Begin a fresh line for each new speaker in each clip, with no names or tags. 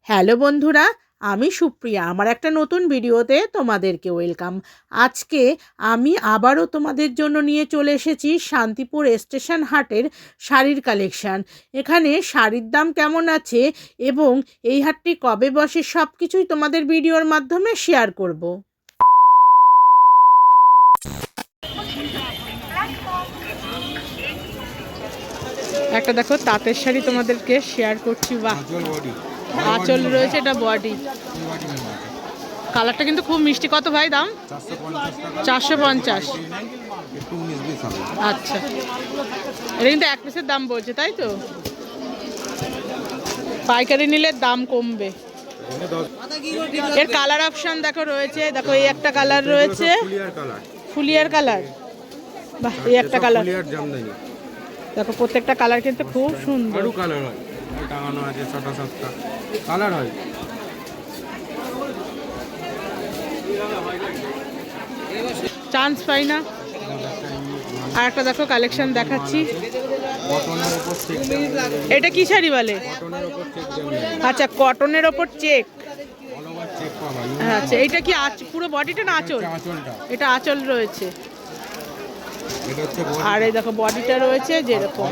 Hello বন্ধুরা, আমি সুপ্রিয়া। আমার একটা নতুন ভিডিওতে তোমাদেরকে ওয়েলকাম। আজকে আমি আবারও তোমাদের জন্য নিয়ে চলে এসেছি শান্তিপুর স্টেশন হাটের শাড়ির কালেকশান। এখানে শাড়ির দাম কেমন আছে এবং এই হাটটি কবে বসে সব কিছুই তোমাদের ভিডিওর মাধ্যমে শেয়ার করব। একটা দেখো তাঁতের শাড়ি তোমাদেরকে শেয়ার করছি। বাহ, আঁচল রয়েছে, এটা বডি। কালারটা কিন্তু খুব মিষ্টি। কত ভাই দাম? 450। আচ্ছা, এটা কিন্তু এক পিসের দাম বলছে, তাই তো? পাইকারি নিলে দাম কমবে। এর কালার অপশন দেখো রয়েছে। দেখো এই একটা কালার রয়েছে, ফুলিয়ার কালার। বাহ, এই একটা কালার দেখো। প্রত্যেকটা কালার কিন্তু খুব সুন্দর। কালার হয়, টাঙানো আছে, ছোট সাতটা কালার হয়। চান্স পাই না। আর একটা দেখো কালেকশন দেখাচ্ছি। এটা কি শাড়ি বলে? আচ্ছা, কটনের ওপর চেক। আচ্ছা, এইটা কি পুরো বডিটা না আঁচল? এটা আঁচল রয়েছে। আর এই দেখো বডিটা রয়েছে যেরকম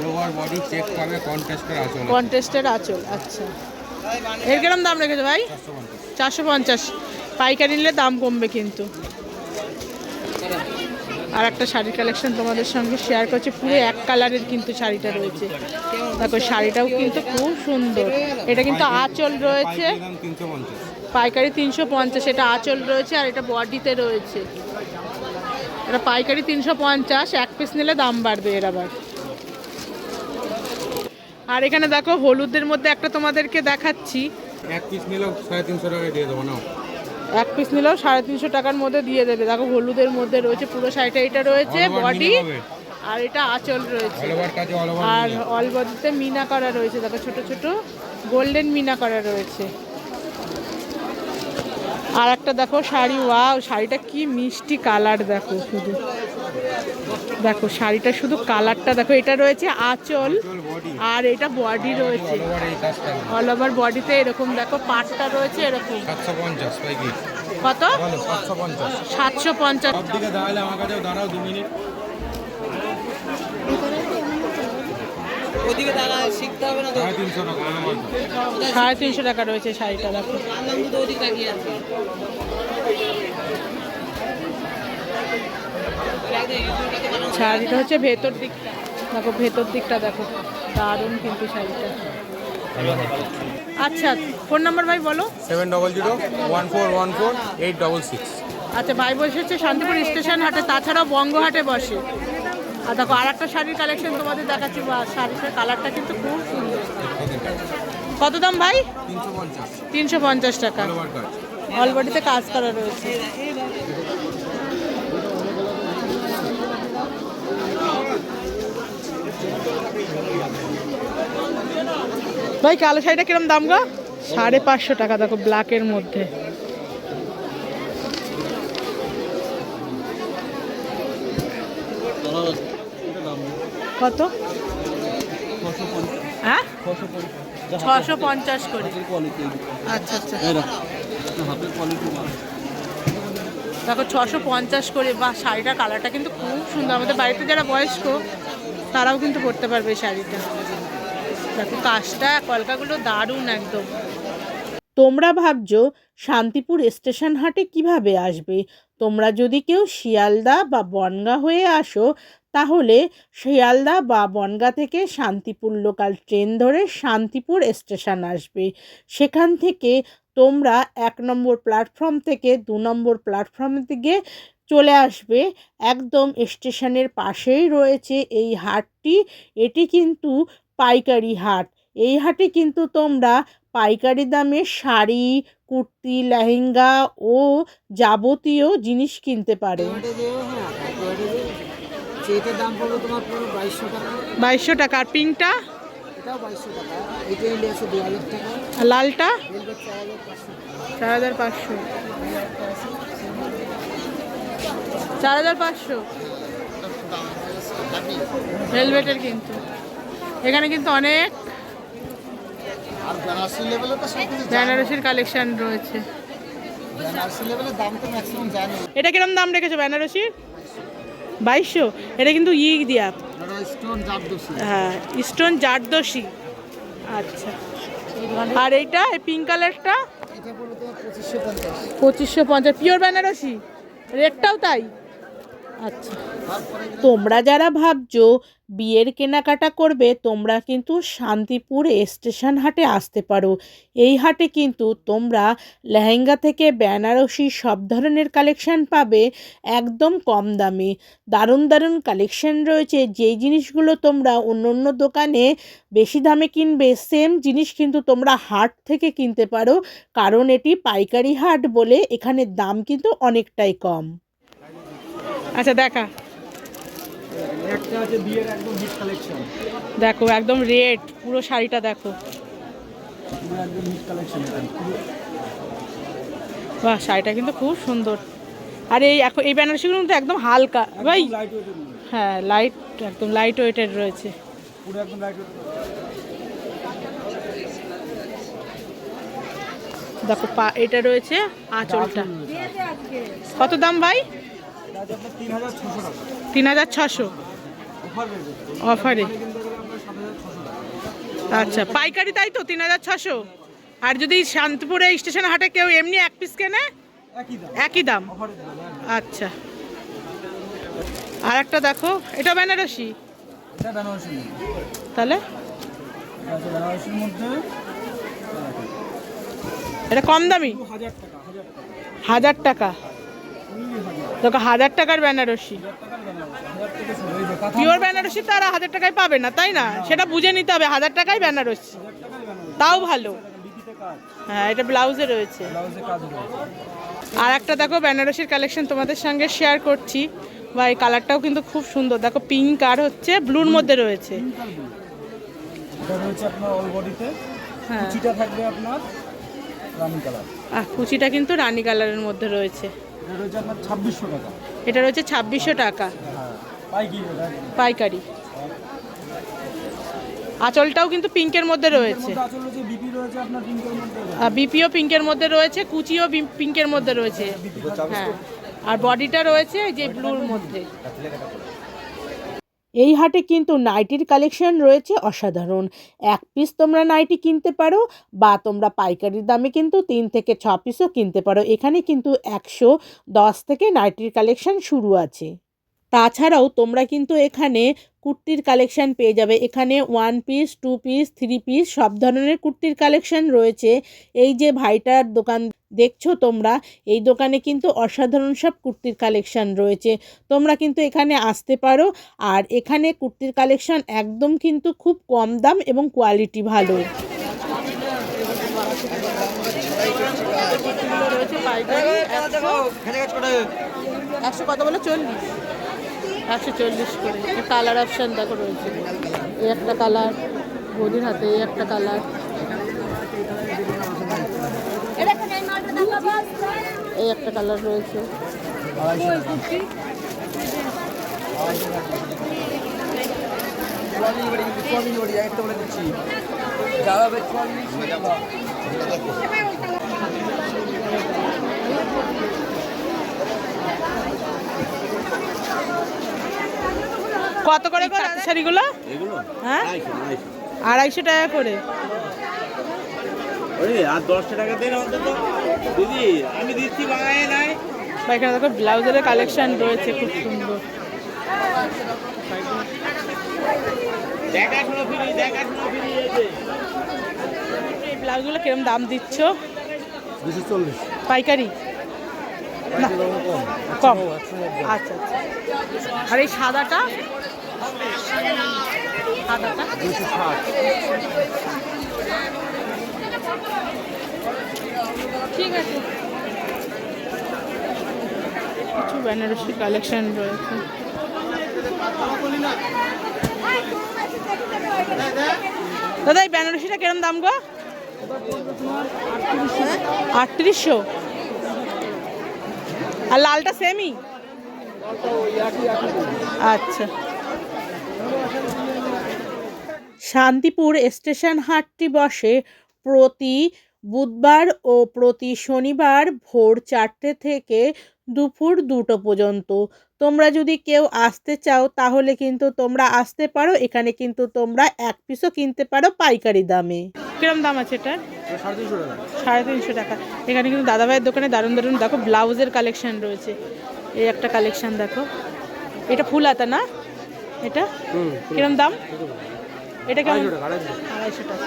কন্ট্রাস্টের আঁচল। আচ্ছা, এর কিরকম দাম রেখেছে ভাই? 450। পাইকারি নিলে দাম কমবে কিন্তু। আর একটা শাড়ির কালেকশন তোমাদের সঙ্গে শেয়ার করছি। পুরো এক কালারের কিন্তু শাড়িটা রয়েছে। দেখো শাড়িটাও কিন্তু খুব সুন্দর। এটা কিন্তু আঁচল রয়েছে। পাইকারি 350। এটা আঁচল রয়েছে আর এটা বডিতে রয়েছে। এটা পাইকারি 350, এক পিস নিলে দাম বাড়বে এর আবার। আর এখানে দেখো হলুদের মধ্যে একটা তোমাদেরকে দেখাচ্ছি।
এক পিস নিলেও 350 টাকা দিয়ে দেবো না।
এক পিস নিলেও 350 টাকার মধ্যে দিয়ে দেবে। দেখো হলুদের মধ্যে রয়েছে পুরো শাড়িটা। এটা রয়েছে বডি আর এটা আঁচল রয়েছে। আর অল বডিতে মিনা করা রয়েছে। দেখো ছোট ছোট গোল্ডেন মিনা করা রয়েছে। আর একটা দেখো শাড়ি। ওয়াও, শাড়িটা কি মিষ্টি কালার দেখো। শুধু দেখো শাড়িটা, শুধু কালারটা দেখো। এটা রয়েছে আঁচল আর এটা বডি রয়েছে। অল ওভার বডিতে এরকম দেখো পাটটা রয়েছে এরকম।
750 পাইকি।
কত? 750।
সবদিকে দাঁড়ালে আমার কাছেও দাঁড়াও 2 মিনিট। ওদিকে দাঁড়ায় শিখতে হবে না তো। 350 টাকা।
350 টাকা রয়েছে শাড়িটা দেখো। শাড়িটা হচ্ছে ভেতর দিকটা দেখো। ভেতর দিকটা দেখো, দারুণ কিন্তু শাড়িটা। আচ্ছা, ফোন নাম্বার ভাই বলো।
7000141486।
আচ্ছা, ভাই বসেছে শান্তিপুর স্টেশন হাটে, তাছাড়াও বঙ্গহাটে বসে। আর দেখো আর একটা শাড়ির কালেকশন তোমাদের দেখাচ্ছি। বা শাড়িটার কালারটা কিন্তু খুব সুন্দর। কত দাম ভাই? 350 টাকা। অল বডিতে কাজ করা রয়েছে। ভাই কালো শাড়িটা কিরম দাম গো? 550 টাকা। দেখো ব্ল্যাকের মধ্যে। কত? হ্যাঁ, 650 করে। আচ্ছা আচ্ছা, দেখো 650 করে। বা শাড়িটার কালারটা কিন্তু খুব সুন্দর। আমাদের বাড়িতে যারা বয়স্ক তারাও কিন্তু পরতে পারবে এই শাড়িটা। দেখো কাজটা, কলকাগুলো দারুণ একদম। তোমরা ভাবছো শান্তিপুর স্টেশন হাটে কিভাবে আসবে? তোমরা যদি কেউ শিয়ালদা বা বনগাঁ হয়ে আসো, তাহলে শিয়ালদা বা বনগাঁ থেকে শান্তিপুর লোকাল ট্রেন ধরে শান্তিপুর স্টেশন আসবে। সেখান থেকে তোমরা 1 নম্বর প্ল্যাটফর্ম থেকে 2 নম্বর প্ল্যাটফর্ম থেকে চলে আসবে। একদম স্টেশনের পাশেই রয়েছে এই হাটটি। এটি কিন্তু পাইকারি হাট। এই হাটে কিন্তু তোমরা পাইকারি দামে শাড়ি, কুর্তি, লেহেঙ্গা ও যাবতীয় জিনিস কিনতে পারো। 2200 টাকা। আর পিঙ্কটা? লালটা 4500। 4500 ভেলভেটের। কিন্তু এখানে কিন্তু অনেক
আর বেনারসি লেভেলে তো সব কিছু
বেনারসির কালেকশন রয়েছে।
বেনারসি লেভেলের দাম তো ম্যাক্সিমাম জানি।
এটা কিরম দাম রেখেছো বেনারসির? 2200। এটা কিন্তু দিয়া,
এটা স্টোন জারদোসি।
হ্যাঁ স্টোন জারদোসি। আচ্ছা, আর এইটা এই পিঙ্ক কালারটা
এটা পড়বে তোমার 2550।
2550 পিওর বেনারসি, রেটটাও তাই? আচ্ছা,
তারপরে
তোমরা যারা ভাবছো বিয়ের কেনাকাটা করবে তোমরা কিন্তু শান্তিপুর স্টেশন হাটে আসতে পারো। এই হাটে কিন্তু তোমরা লেহেঙ্গা থেকে বেনারসি সব ধরনের কালেকশন পাবে একদম কম দামে। দারুণ দারুণ কালেকশন রয়েছে। যেই জিনিসগুলো তোমরা অন্য অন্য দোকানে বেশি দামে কিনবে সেম জিনিস কিন্তু তোমরা হাট থেকে কিনতে পারো, কারণ এটি পাইকারি হাট বলে এখানে দাম কিন্তু অনেকটাই কম। আচ্ছা দেখা,
একটা আছে বিয়ের একদম হিট কালেকশন।
দেখো একদম রেড পুরো শাড়িটা দেখো,
পুরো একদম হিট কালেকশন এটা।
বাহ শাড়িটা কিন্তু খুব সুন্দর। আর এই এখন এই বেনারসিগুলো কিন্তু একদম হালকা ভাই,
লাইট ওয়েটের,
হ্যাঁ লাইট, একদম লাইট ওয়েটের রয়েছে।
পুরো একদম লাইট ওয়েটের।
দেখো এটা রয়েছে আঁচলটা। কত দাম ভাই?
এটা আপনার 3600 টাকা
3600
অফার রয়েছে।
অফারে।
কিন্তু আমরা 7600 টাকা।
আচ্ছা পাইকারি তাই তো 3600। আর যদি শান্তিপুরে স্টেশন হাটে কেউ এমনি এক পিস কেনে
একই দাম,
একই দাম।
অফারের দাম।
আচ্ছা, আর একটা দেখো, এটা বেনারসি
এটা বেনারসি।
তাহলে
এটা আছে বেনারসির মধ্যে
এটা কম দামি
1000 টাকা,
1000 টাকা। দেখো 1000 টাকার বেনারসি,
1000 টাকার বেনারসি, 1000 থেকে শুরু। এই যে কাঁথা
পিওর বেনারসি তো আর 1000 টাকায় পাবে না, তাই না? সেটা বুঝে নিতে হবে। 1000 টাকায় বেনারসি,
1000 টাকার বেনারসি।
তাও ভালো।
বিপিতে কাজ,
হ্যাঁ এটা ব্লাউজে রয়েছে।
ব্লাউজে কাজ রয়েছে।
আর একটা দেখো বেনারসির কালেকশন তোমাদের সঙ্গে শেয়ার করছি। বা এই কালারটাও কিন্তু খুব সুন্দর। দেখো পিঙ্ক আর হচ্ছে ব্লুর মধ্যে রয়েছে।
এটা রয়েছে আপনার অল বডিতে।
হ্যাঁ
কুচিটা থাকবে আপনার রানি কালার।
আর কুচিটা কিন্তু রানী কালারের মধ্যে রয়েছে।
এটা রয়েছে আপনার 2600 টাকা।
এটা রয়েছে 2600 টাকা
হ্যাঁ পাইকারি এটা।
পাইকারি। আঁচলটাও কিন্তু পিঙ্কের মধ্যে রয়েছে,
আচল রয়েছে, বিপি রয়েছে আপনার পিঙ্কের মধ্যে।
বিপিও পিঙ্কের মধ্যে রয়েছে, কুচিও পিঙ্কের মধ্যে রয়েছে। হ্যাঁ আর বডিটা রয়েছে যে ব্লুর মধ্যে। এই হাটে কিন্তু নাইটির কালেকশন রয়েছে অসাধারণ। এক পিস তোমরা নাইটি কিনতে পারো বা তোমরা পাইকারির দামে কিন্তু 3 থেকে 6 পিসও কিনতে পারো। এখানে কিন্তু 110 থেকে নাইটির কালেকশন শুরু আছে। তাছাড়াও তোমরা কিন্তু এখানে কুর্তির কালেকশন পেয়ে যাবে। এখানে 1 পিস 2 পিস 3 পিস সব ধরনের কুর্তির কালেকশন রয়েছে। এই যে ভাইটার দোকান দেখছো তোমরা, এই দোকানে কিন্তু অসাধারণ সব কুর্তির কালেকশন রয়েছে। তোমরা কিন্তু এখানে আসতে পারো। আর এখানে কুর্তির কালেকশন একদম কিন্তু খুব কম দাম এবং কোয়ালিটি ভালো। একশো কত বলে? 40, 140 করে। কালার অপশান দেখো রয়েছে। এই একটা কালার, বৌদির হাতে এই একটা কালার, এই একটা কালার রয়েছে। কত করে শাড়িগুলো? হ্যাঁ 250 টাকা করে।
আর 10 টাকা দেন অন্তত দিদি, আমি দিচ্ছি বাঙালি নাই।
এখানে দেখো ব্লাউজের কালেকশন রয়েছে খুব সুন্দর।
দেখাশোনা ফ্রি আছে।
এই ব্লাউজগুলো কিরম দাম দিচ্ছ?
240
পাইকারি না কম? আচ্ছা আচ্ছা। আর এই সাদাটা? সাদাটা
260।
ঠিক আছে। কিছু বেনারসি কালেকশন রয়েছে। দাদা এই বেনারসিটা কিরম দাম গো? 3800। আর লালটা সেমই? আচ্ছা। শান্তিপুর স্টেশন হাটটি বসে প্রতি বুধবার ও প্রতি শনিবার ভোর 4টে থেকে দুপুর 2টো পর্যন্ত। তোমরা যদি কেউ আসতে চাও তাহলে কিন্তু তোমরা আসতে পারো। এখানে কিন্তু তোমরা এক পিসও কিনতে পারো পাইকারি দামে। কিরম দাম আছে এটা?
350 টাকা।
350 টাকা। এখানে কিন্তু দাদাভাইয়ের দোকানে দারুণ দারুণ দেখো ব্লাউজের কালেকশন রয়েছে। এই একটা কালেকশন দেখো, এটা ফুল হাতা না? এটা কিরম দাম? এটা কেমন? 250 টাকা।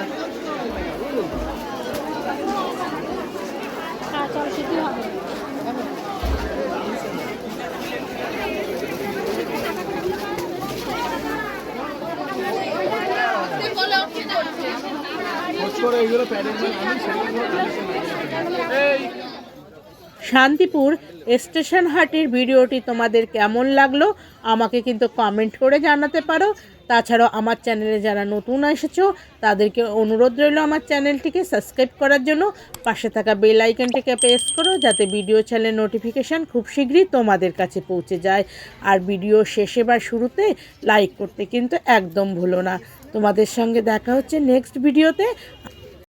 এইগুলো প্যাডেল
শান্তিপুর স্টেশন হাটের ভিডিওটি তোমাদের কেমন লাগলো আমাকে কিন্তু কমেন্ট করে জানাতে পারো। তাছাড়াও আমার চ্যানেলে যারা নতুন এসেছো তাদেরকে অনুরোধ রইল আমার চ্যানেলটিকে সাবস্ক্রাইব করার জন্য। পাশে থাকা বেল আইকনটিকে প্রেস করো যাতে ভিডিও চ্যানেলের নোটিফিকেশান খুব শীঘ্রই তোমাদের কাছে পৌঁছে যায়। আর ভিডিও শেষে বা শুরুতে লাইক করতে কিন্তু একদম ভুলো না। তোমাদের সঙ্গে দেখা হচ্ছে নেক্সট ভিডিওতে।